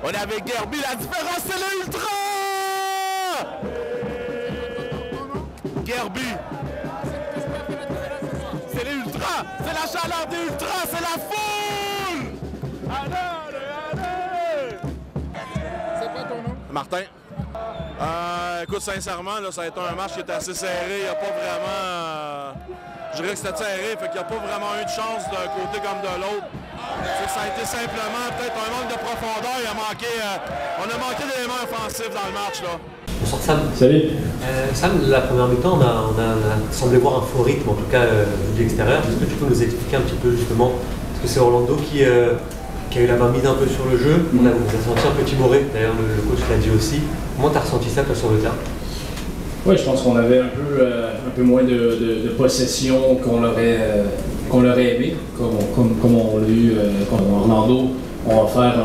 On est avec Gerby, la différence c'est le Ultra! Gerby! C'est les Ultras! C'est la chaleur des Ultras! C'est la foule! Allez! C'est quoi ton nom? Martin. Écoute, sincèrement, là, ça a été un match qui était assez serré. Il n'y a pas vraiment... je dirais que c'était serré, fait qu'il n'y a pas vraiment eu de chance d'un côté comme de l'autre. Ça a été simplement peut-être un manque de profondeur. On a manqué d'éléments offensifs dans le match, là. Bonsoir Sam. Salut. Sam, la première mi-temps, on a semblé voir un faux rythme, en tout cas vu de l'extérieur. Est-ce que tu peux nous expliquer un petit peu justement, est-ce que c'est Orlando qui a eu la main mise un peu sur le jeu? On a senti un peu timoré, d'ailleurs le coach l'a dit aussi. Comment tu as ressenti ça toi, sur le terrain? Oui, je pense qu'on avait un peu moins de possession qu'on l'aurait aimé, comme on l'a eu contre Orlando. On va faire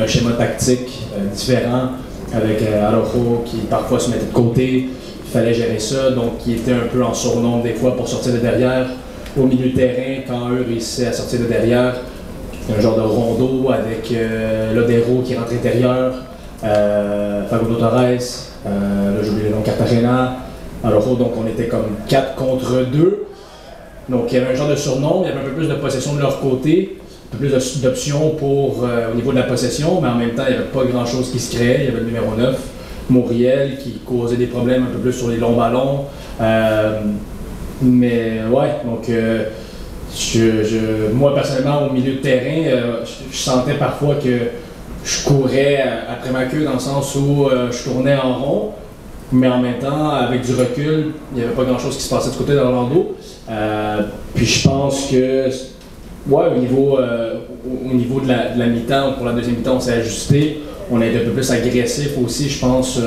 un schéma tactique différent avec Araujo qui parfois se mettait de côté. Il fallait gérer ça, donc il était un peu en surnombre des fois pour sortir de derrière. Au milieu de terrain, quand eux réussissaient à sortir de derrière, un genre de rondo avec Lodero qui rentre intérieur, Facundo Torres, là j'ai oublié le nom, Cartagena, Araujo, donc on était comme 4 contre 2. Donc il y avait un genre de surnombre, il y avait un peu plus de possession de leur côté, un peu plus d'options au niveau de la possession, mais en même temps il n'y avait pas grand chose qui se créait. Il y avait le numéro 9, Muriel, qui causait des problèmes un peu plus sur les longs ballons. Mais ouais, donc moi personnellement au milieu de terrain, je sentais parfois que je courais après ma queue dans le sens où je tournais en rond, mais en même temps, avec du recul, il n'y avait pas grand-chose qui se passait du côté d'Orlando. Puis je pense que, ouais, au niveau de la mi-temps, pour la deuxième mi-temps, on s'est ajusté. On a été un peu plus agressif aussi, je pense,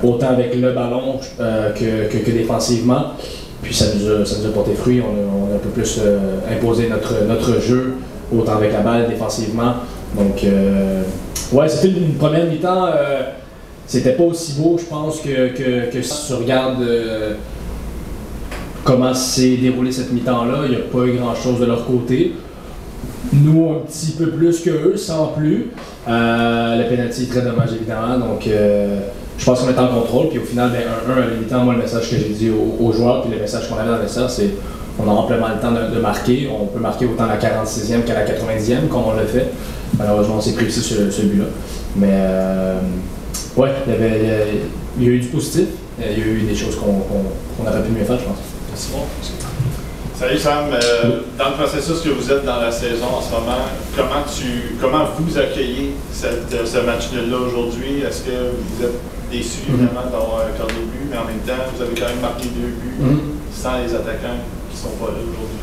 autant avec le ballon que défensivement. Puis ça nous a porté fruit. On a un peu plus imposé notre jeu, autant avec la balle, défensivement. Donc, ouais, c'était une première mi-temps. C'était pas aussi beau, je pense, que si tu regardes comment s'est déroulée cette mi-temps-là. Il n'y a pas eu grand-chose de leur côté. Nous, un petit peu plus qu'eux, sans plus. Le penalty est très dommage, évidemment. Donc, je pense qu'on est en contrôle. Puis au final, 1-1 à la mi-temps, moi, le message que j'ai dit aux joueurs, puis le message qu'on avait dans le message, c'est qu'on a amplement le temps de marquer. On peut marquer autant à la 46e qu'à la 90e, comme on l'a fait. Malheureusement, on s'est pris aussi ce but-là. Mais, ouais, il y a eu du positif. Il y a eu des choses qu'on aurait pu mieux faire, je pense. Merci bon. Salut Sam, dans le processus que vous êtes dans la saison en ce moment, comment vous accueillez ce match-là aujourd'hui? Est-ce que vous êtes déçu évidemment d'avoir accordé des buts, mais en même temps, vous avez quand même marqué 2 buts sans les attaquants qui ne sont pas là aujourd'hui?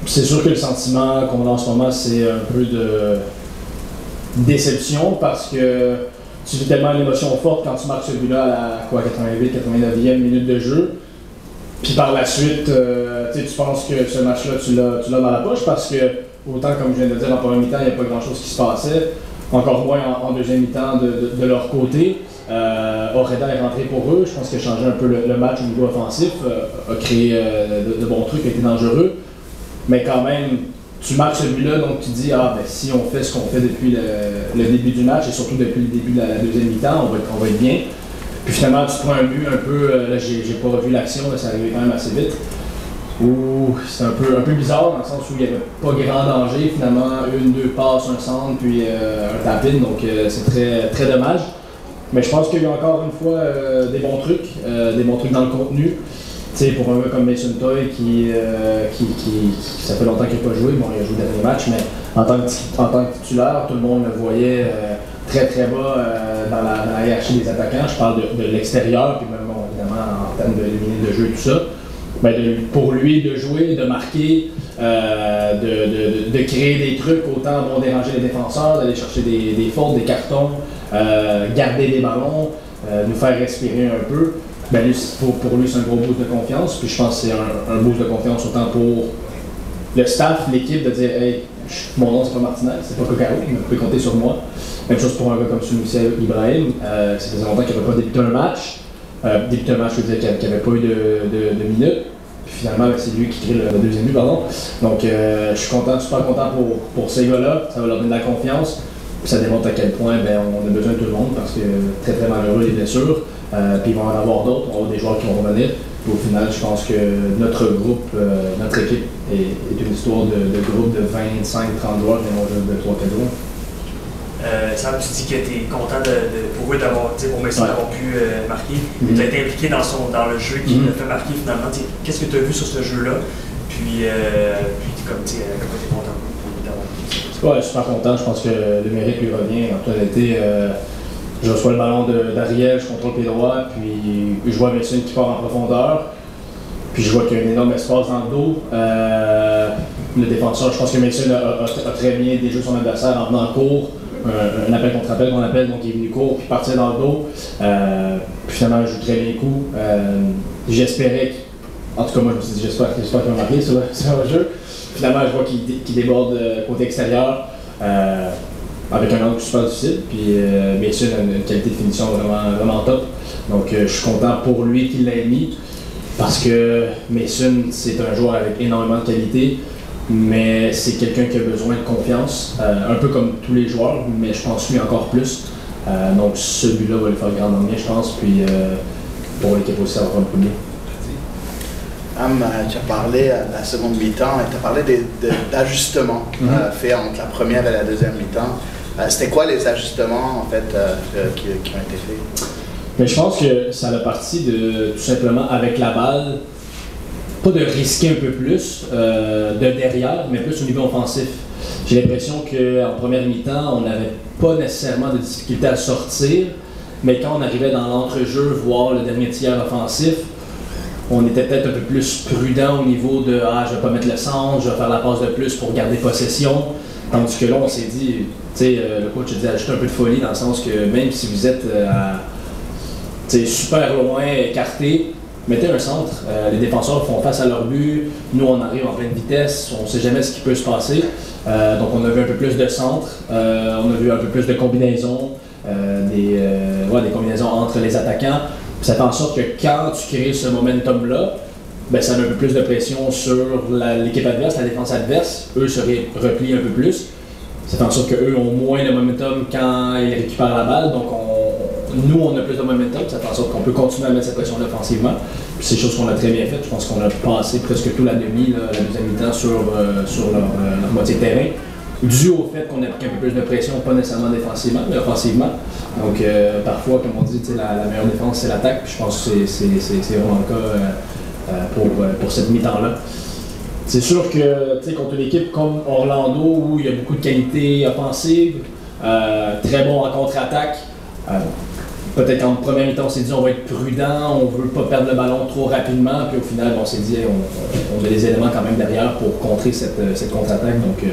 C'est sûr que le sentiment qu'on a en ce moment, c'est un peu de déception parce que tu vis tellement l'émotion forte quand tu marques ce but-là à la 88-89e minute de jeu. Puis par la suite, tu penses que ce match-là, tu l'as dans la poche parce que, autant comme je viens de dire, en première mi-temps, il n'y a pas grand-chose qui se passait. Encore moins en deuxième mi-temps de leur côté. Oreda est rentré pour eux. Je pense qu'il a changé un peu le match au niveau offensif, a créé de bons trucs, a été dangereux. Mais quand même, tu marques ce but-là, donc tu dis, si on fait ce qu'on fait depuis le début du match et surtout depuis le début de la deuxième mi-temps, on va être bien. Puis finalement, tu prends un but un peu, là j'ai pas revu l'action, ça arrivait quand même assez vite, où c'est un peu bizarre dans le sens où il n'y avait pas grand danger, finalement 1-2 passes, un centre, puis un tap-in, donc c'est très, très dommage. Mais je pense qu'il y a encore une fois des bons trucs dans le contenu. Tu sais, pour un gars comme Mason Toy qui ça fait longtemps qu'il n'a pas joué, bon il a joué le dernier match, mais en tant que titulaire, tout le monde le voyait très très bas dans la hiérarchie des attaquants. Je parle de l'extérieur, puis même évidemment en termes de minutes de jeu et tout ça. Ben pour lui de jouer, de marquer, de créer des trucs, autant vont déranger les défenseurs, d'aller chercher des fautes, des cartons, garder des ballons, nous faire respirer un peu. Ben lui, pour lui, c'est un gros boost de confiance. Puis je pense que c'est un boost de confiance autant pour le staff, l'équipe, de dire hey, mon nom c'est pas Martinez, c'est pas Coccaro, mais vous pouvez compter sur moi. Même chose pour un gars comme Sunusi Ibrahim. Ça faisait longtemps qu'il n'avait pas débuté un match. Je veux dire qu'il n'y avait pas eu de minutes. Puis finalement, c'est lui qui crée le deuxième but, pardon. Donc, je suis content, super content pour ces gars-là. Ça va leur donner de la confiance. Puis ça démontre à quel point on a besoin de tout le monde parce que très très malheureux les blessures. Puis ils vont en avoir d'autres, on va avoir des joueurs qui vont revenir. Puis au final, je pense que notre groupe, notre équipe est une histoire de groupe de 25-30 joueurs et non juste de 3-4 joueurs. Sam, tu dis que tu es content pour eux d'avoir, pour Messi d'avoir pu marquer. Tu as été impliqué dans le jeu qui l'a fait marquer finalement. Qu'est-ce que tu as vu sur ce jeu-là? Puis comment tu es content d'avoir marqué? Ouais, je suis super content. Je pense que le mérite lui revient. En toute honnêteté, je reçois le ballon d'Ariel, je contrôle le pied droit, puis je vois Messi qui part en profondeur. Puis je vois qu'il y a un énorme espace dans le dos. Le défenseur, je pense que Messi a très bien déjoué son adversaire en venant court. Un appel contre appel qu'on appelle, donc il est venu court puis partir dans le dos. Puis finalement, il joue très bien le coup. J'espérais, en tout cas moi je me suis dit j'espère qu'il va marquer sur le jeu. Finalement, je vois qu'il déborde côté extérieur avec un angle super difficile. Puis bien sûr, une qualité de finition vraiment top. Donc je suis content pour lui qu'il l'ait mis parce que Mason, c'est un joueur avec énormément de qualité. Mais c'est quelqu'un qui a besoin de confiance, un peu comme tous les joueurs, mais je pense lui encore plus. Donc ce but-là va lui faire grandement bien, je pense. Puis pour l'équipe aussi, ça va faire le premier. Tu as parlé de la seconde mi-temps et tu as parlé d'ajustements faits entre la première et la deuxième mi-temps. C'était quoi les ajustements en fait qui ont été faits? Mais je pense que ça a parti de tout simplement avec la balle. Pas de risquer un peu plus de derrière, mais plus au niveau offensif. J'ai l'impression qu'en première mi-temps, on n'avait pas nécessairement de difficulté à sortir, mais quand on arrivait dans l'entrejeu, voir le dernier tiers offensif, on était peut-être un peu plus prudent au niveau de « Ah, je vais pas mettre le centre, je vais faire la passe de plus pour garder possession ». Tandis que là, on s'est dit, tu sais, le coach a dit « Ajoutez un peu de folie » dans le sens que même si vous êtes super loin, écarté, mettez un centre, les défenseurs font face à leur but, nous on arrive en pleine vitesse, on ne sait jamais ce qui peut se passer. Donc on a vu un peu plus de centre, on a vu un peu plus de combinaisons, des combinaisons entre les attaquants. Puis ça fait en sorte que quand tu crées ce momentum-là, ben, ça met un peu plus de pression sur l'équipe adverse, la défense adverse. Eux se replient un peu plus. Ça fait en sorte qu'eux ont moins de momentum quand ils récupèrent la balle. Donc nous, on a plus de momentum, ça fait en sorte qu'on peut continuer à mettre cette pression-là offensivement. Puis c'est chose qu'on a très bien fait. Je pense qu'on a passé presque tout la deuxième mi-temps sur leur moitié de terrain. Dû au fait qu'on a pris un peu plus de pression, pas nécessairement défensivement, mais offensivement. Donc parfois, comme on dit, la meilleure défense, c'est l'attaque. Puis je pense que c'est vraiment le cas pour cette mi-temps-là. C'est sûr que contre une équipe comme Orlando, où il y a beaucoup de qualité offensive, très bon en contre-attaque, peut-être qu'en première mi-temps, on s'est dit on va être prudent, on ne veut pas perdre le ballon trop rapidement, puis au final, on s'est dit on a des éléments quand même derrière pour contrer cette contre-attaque, donc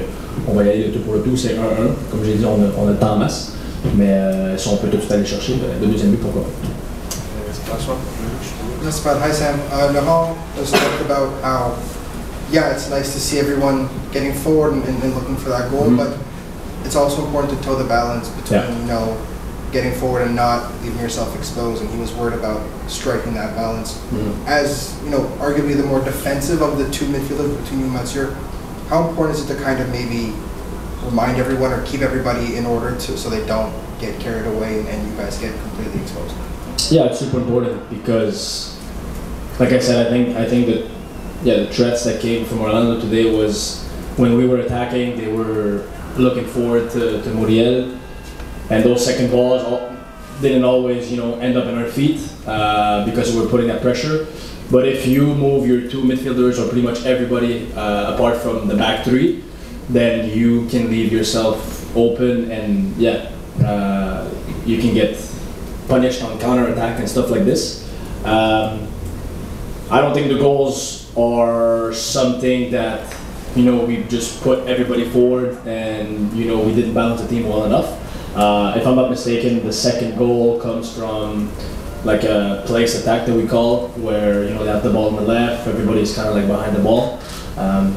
on va y aller de tout pour le tout, c'est 1-1. Comme j'ai dit, on a le temps en masse, mais si on peut tout de suite aller chercher le deuxième but, pourquoi pas. That's about hi Sam. Laurent has talked about how, yeah, it's nice to see everyone getting forward and looking for that goal, but it's also important to toe the balance between getting forward and not leaving yourself exposed, and he was worried about striking that balance. As arguably the more defensive of the two midfielders between you and Mathieu, how important is it to kind of maybe remind everyone or keep everybody in order so they don't get carried away and you guys get completely exposed? Yeah, it's super important because, like I said, I think that the threats that came from Orlando today was when we were attacking, they were looking forward to Muriel. And those second balls didn't always, end up in our feet because we were putting that pressure. But if you move your two midfielders or pretty much everybody apart from the back three, then you can leave yourself open and you can get punished on counter-attack and stuff like this. I don't think the goals are something that, we just put everybody forward and, we didn't balance the team well enough. If I'm not mistaken, the second goal comes from like a place attack that we call, where they have the ball on the left, everybody's kind of like behind the ball. I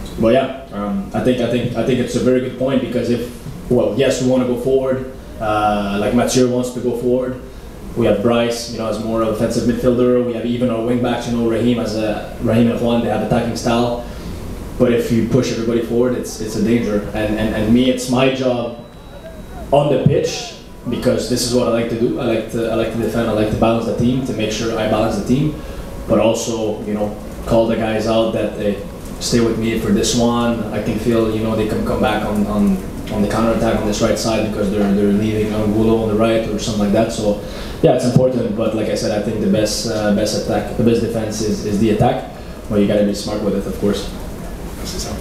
think it's a very good point because yes, we want to go forward, like Mathieu wants to go forward, We have Bryce, you know, as more offensive midfielder. We have even our wingbacks, you know, Raheem and Juan, they have attacking style. But if you push everybody forward, it's a danger. And me, it's my job on the pitch, because this is what I like to do. I like to defend. I like to balance the team, to make sure I balance the team. But also, you know, call the guys out that hey, stay with me for this one. I can feel, you know, they can come back on the counter attack on this right side because they're leaving Angulo on the right or something like that. So yeah, it's important. But like I said, I think the best defense is the attack. But you got to be smart with it, of course. Merci, Sam.